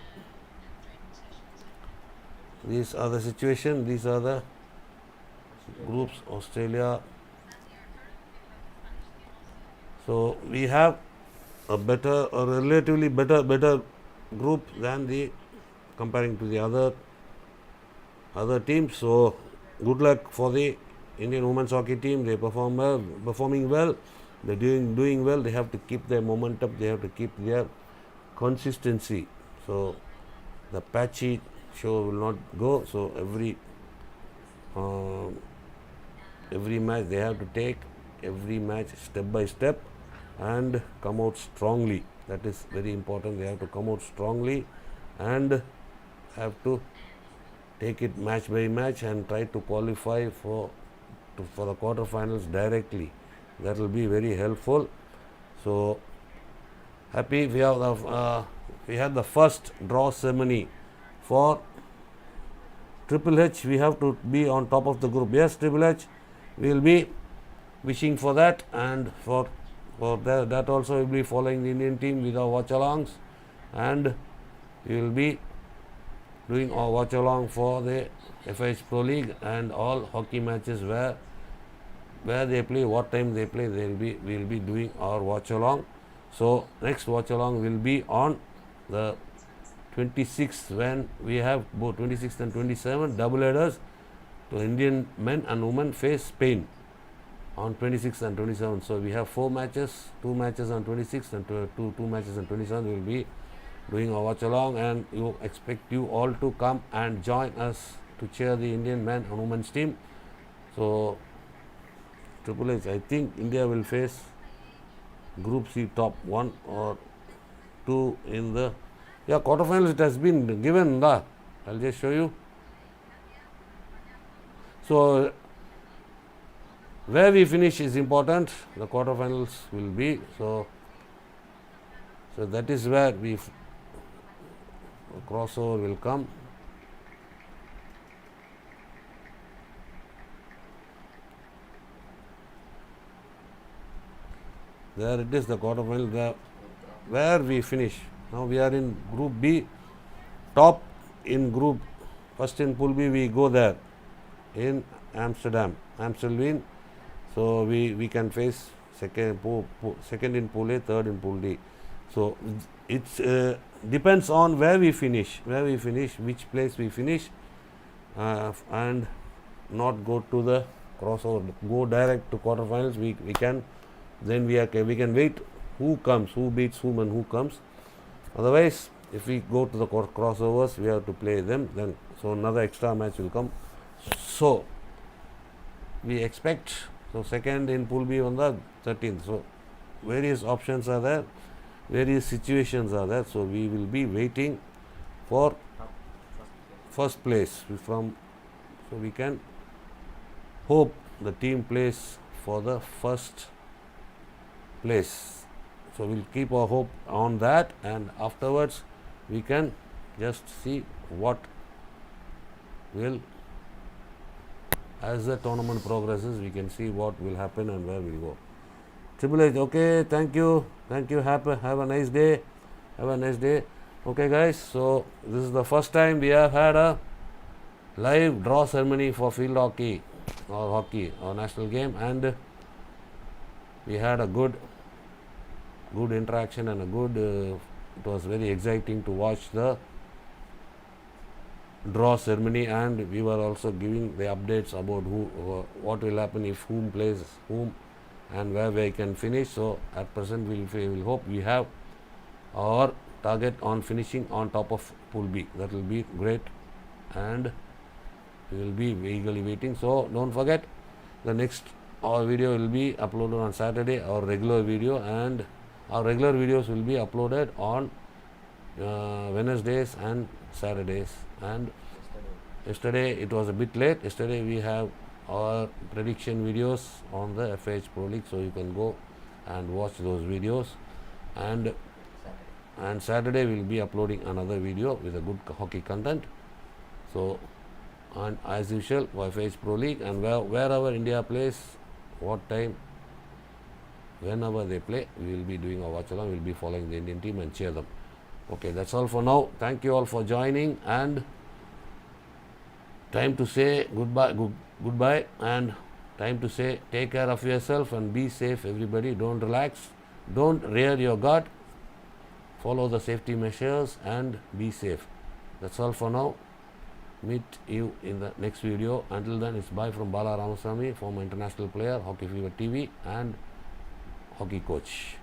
the situation. These are the groups. Australia. So we have a relatively better group than comparing to the other teams. So good luck for the Indian women's hockey team. They performing well. They're doing well. They have to keep their momentum. They have to keep their consistency. So the patchy show will not go. So every match they have to take every match step by step and come out strongly. That is very important. They have to come out strongly and have to take it match by match and try to qualify for the quarterfinals directly. That will be very helpful. So happy we had the first draw ceremony for Triple H. We have to be on top of the group. Yes, Triple H, we will be wishing for that, and for that also we will be following the Indian team with our watch-alongs, and we will be doing our watch-along for the FIH Pro League and all hockey matches where they play, what time they play, we will be doing our watch-along. So next watch-along will be on the 26th, when we have both 26th and 27th double headers. To Indian men and women face Spain on 26th and 27th. So we have 4 matches, 2 matches on 26th and two matches on 27th. We will be doing our watch along, and you expect you all to come and join us to cheer the Indian men and women's team. So Triple H, I think India will face Group C top 1 or 2 in the quarterfinals. It has been given. I'll just show you. So where we finish is important. The quarterfinals will be. So that is where crossover will come. There it is, the quarterfinal, where we finish. Now we are in Group B, top in Group First in Pool B, we go there in Amsterdam, Amstelveen. So we can face second in Pool A, third in Pool D. So it's depends on where we finish, which place we finish, and not go to the crossover, go direct to quarterfinals. We can then we can wait who comes, who beats whom, and who comes. Otherwise, if we go to the crossovers, we have to play them. Then so another extra match will come. So we expect second in Pool B on the 13th. So various options are there, various situations are there. So we will be waiting for first place so we can hope the team plays for the first place. So we'll keep our hope on that, and afterwards we can just see what will, as the tournament progresses, we can see what will happen and where we'll go. Triple H, okay, thank you, have a nice day, okay guys. So this is the first time we have had a live draw ceremony for field hockey or national game, and we had a good interaction and a good it was very exciting to watch the draw ceremony, and we were also giving the updates about what will happen if whom plays whom and where we can finish. So at present we will hope we have our target on finishing on top of Pool B. That will be great, and we will be eagerly waiting. So don't forget, the next our video will be uploaded on Saturday, our regular video, and our regular videos will be uploaded on Wednesdays and Saturdays. And yesterday it was a bit late. Yesterday we have our prediction videos on the FIH Pro League, so you can go and watch those videos. And Saturday we will be uploading another video with a good hockey content. So, and as usual for FIH Pro League, and wherever India plays, what time, whenever they play, we will be doing a watch along. We will be following the Indian team and cheer them. Okay, that's all for now. Thank you all for joining, and time to say goodbye, and time to say take care of yourself and be safe, everybody. Don't relax, don't rear your guard, follow the safety measures and be safe. That's all for now. Meet you in the next video. Until then, it's bye from Bala Ramasamy, former international player, Hockey Fever TV and hockey coach.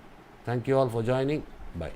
Thank you all for joining. Bye.